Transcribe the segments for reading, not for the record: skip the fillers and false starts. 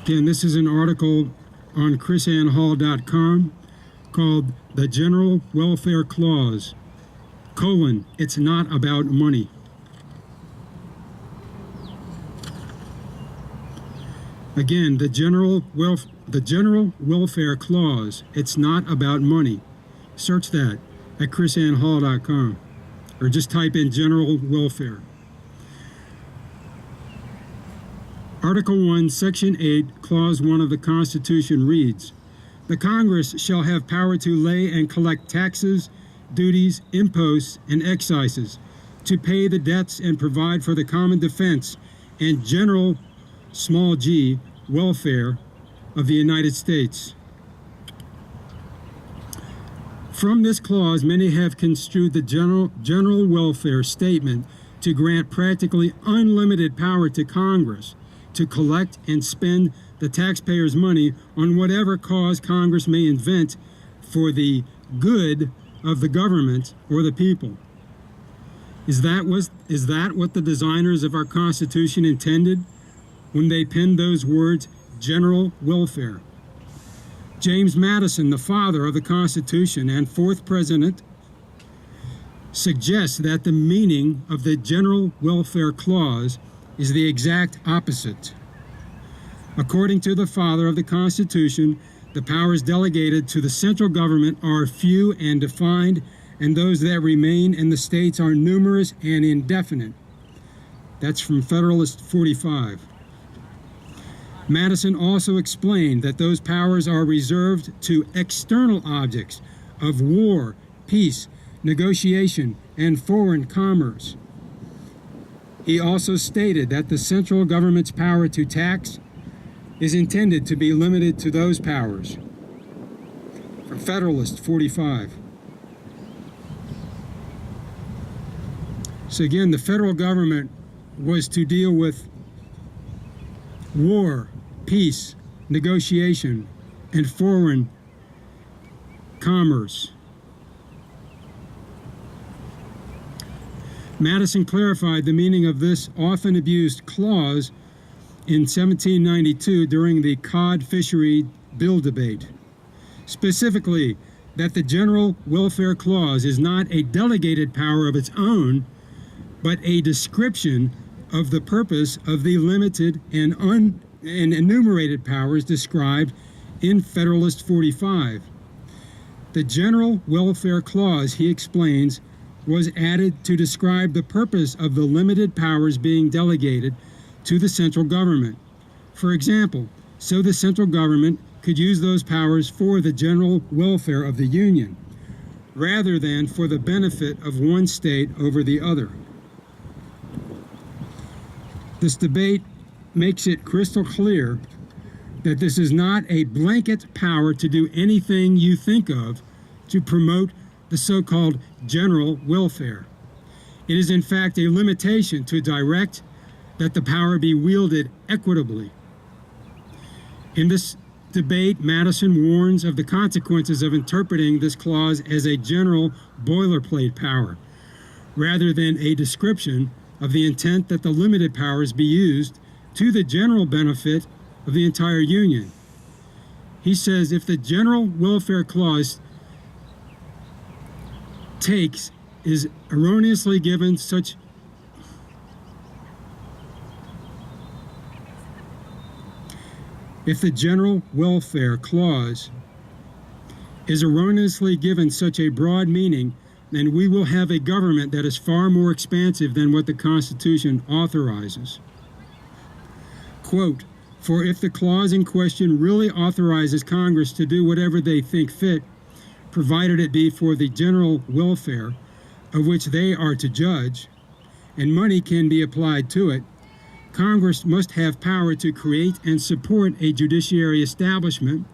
Again, this is an article on KrisAnneHall.com called The General Welfare Clause, it's not about money. Again, the General Welfare Clause, it's not about money. Search that at KrisAnneHall.com, or just type in general welfare. Article 1, Section 8, Clause 1 of the Constitution reads, "The Congress shall have power to lay and collect taxes, duties, imposts, and excises, to pay the debts and provide for the common defense and general, small g, welfare of the United States." From this clause, many have construed the general welfare statement to grant practically unlimited power to Congress to collect and spend the taxpayers' money on whatever cause Congress may invent for the good of the government or the people. Is that what the designers of our Constitution intended when they penned those words, general welfare? James Madison, the father of the Constitution and fourth president, suggests that the meaning of the General Welfare Clause is the exact opposite. According to the father of the Constitution, the powers delegated to the central government are few and defined, and those that remain in the states are numerous and indefinite. That's from Federalist 45. Madison also explained that those powers are reserved to external objects of war, peace, negotiation, and foreign commerce. He also stated that the central government's power to tax is intended to be limited to those powers. From Federalist 45. So again, the federal government was to deal with war, peace, negotiation, and foreign commerce. Madison clarified the meaning of this often abused clause in 1792 during the cod fishery bill debate. Specifically, that the General Welfare Clause is not a delegated power of its own, but a description of the purpose of the limited and enumerated powers described in Federalist 45. The General Welfare Clause, he explains, was added to describe the purpose of the limited powers being delegated to the central government. For example, so the central government could use those powers for the general welfare of the Union, rather than for the benefit of one state over the other. This debate makes it crystal clear that this is not a blanket power to do anything you think of to promote the so-called general welfare. It is in fact a limitation to direct that the power be wielded equitably. In this debate, Madison warns of the consequences of interpreting this clause as a general boilerplate power, rather than a description of the intent that the limited powers be used to the general benefit of the entire Union. He says if the General Welfare Clause is erroneously given such If the General Welfare Clause is erroneously given such a broad meaning, then we will have a government that is far more expansive than what the Constitution authorizes. Quote, "For if the clause in question really authorizes Congress to do whatever they think fit, provided it be for the general welfare of which they are to judge, and money can be applied to it, Congress must have power to create and support a judiciary establishment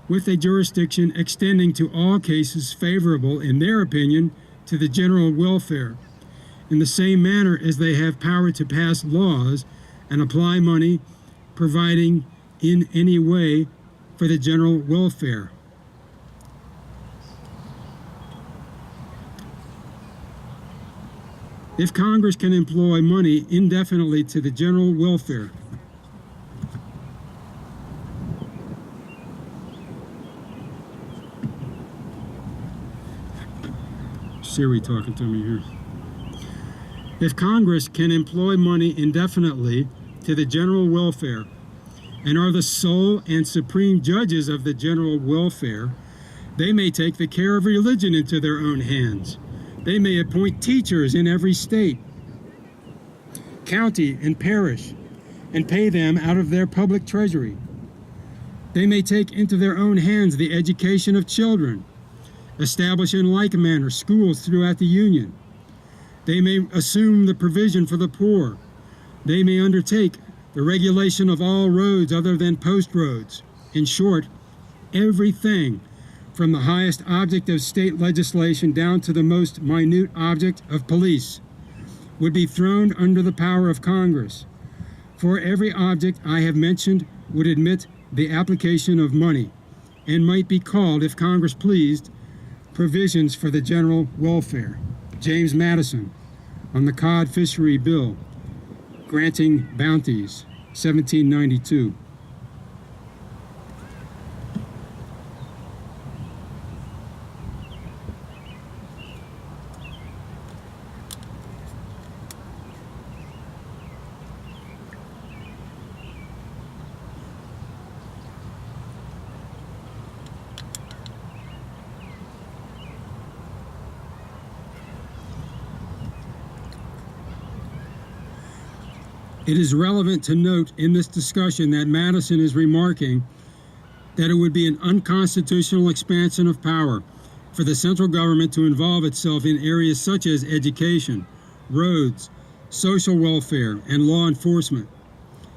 with a jurisdiction extending to all cases favorable, in their opinion, to the general welfare, in the same manner as they have power to pass laws and apply money, providing in any way for the general welfare." If Congress can employ money indefinitely to the general welfare, Siri talking to me here. If Congress can employ money indefinitely to the general welfare and are the sole and supreme judges of the general welfare, they may take the care of religion into their own hands. They may appoint teachers in every state, county, and parish, and pay them out of their public treasury. They may take into their own hands the education of children, establish in like manner schools throughout the Union. They may assume the provision for the poor. They may undertake the regulation of all roads other than post roads. In short, everything from the highest object of state legislation down to the most minute object of police would be thrown under the power of Congress. For every object I have mentioned would admit the application of money and might be called, if Congress pleased, provisions for the general welfare. James Madison on the Cod Fishery Bill, granting bounties, 1792. It is relevant to note in this discussion that Madison is remarking that it would be an unconstitutional expansion of power for the central government to involve itself in areas such as education, roads, social welfare, and law enforcement.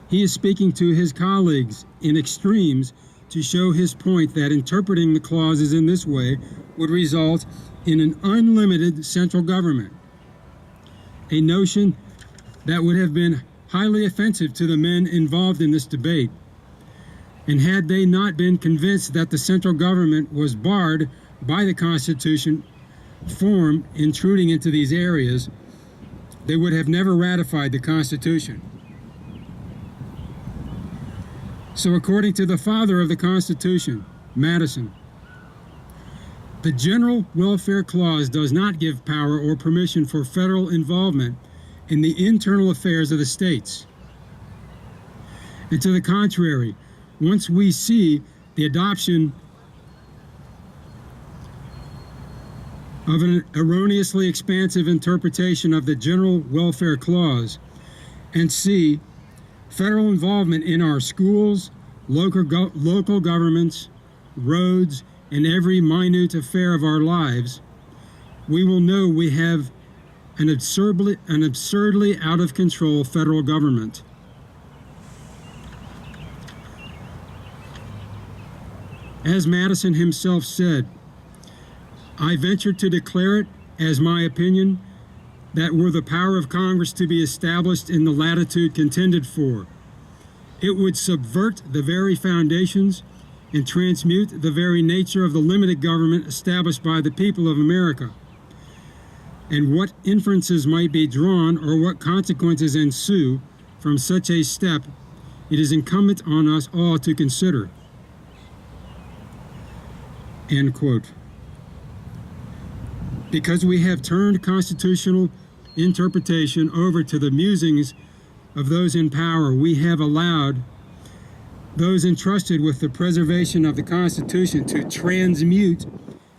He is speaking to his colleagues in extremes to show his point that interpreting the clauses in this way would result in an unlimited central government, a notion that would have been highly offensive to the men involved in this debate. And had they not been convinced that the central government was barred by the Constitution formed intruding into these areas, they would have never ratified the Constitution. So according to the father of the Constitution, Madison, the General Welfare Clause does not give power or permission for federal involvement in the internal affairs of the states. And to the contrary, once we see the adoption of an erroneously expansive interpretation of the General Welfare Clause and see federal involvement in our schools, local governments, roads, and every minute affair of our lives, we will know we have an absurdly out of control federal government. As Madison himself said, I venture to declare it as my opinion that were the power of Congress to be established in the latitude contended for, it would subvert the very foundations and transmute the very nature of the limited government established by the people of America. And what inferences might be drawn or what consequences ensue from such a step, it is incumbent on us all to consider. End quote. Because we have turned constitutional interpretation over to the musings of those in power, we have allowed those entrusted with the preservation of the Constitution to transmute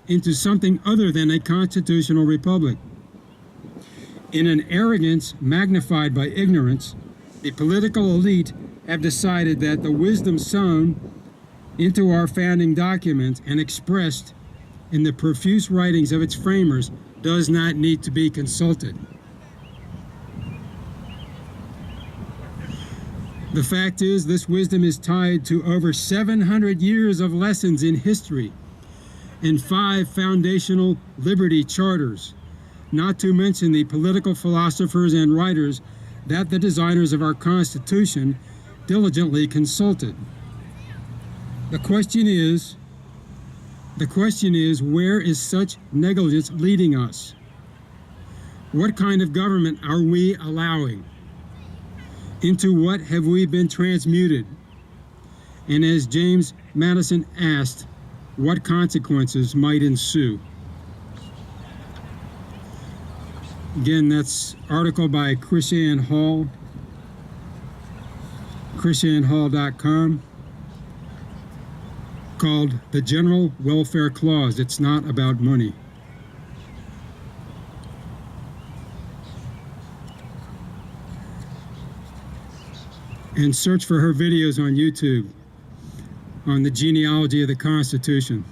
into something other than a constitutional republic. In an arrogance magnified by ignorance, the political elite have decided that the wisdom sown into our founding document and expressed in the profuse writings of its framers does not need to be consulted. The fact is, this wisdom is tied to over 700 years of lessons in history and 5 foundational liberty charters, not to mention the political philosophers and writers that the designers of our Constitution diligently consulted. The question is, where is such negligence leading us? What kind of government are we allowing? Into what have we been transmuted? And as James Madison asked, what consequences might ensue? Again, that's article by KrisAnne Hall, KrisAnneHall.com, called The General Welfare Clause. It's not about money. And search for her videos on YouTube on the genealogy of the Constitution.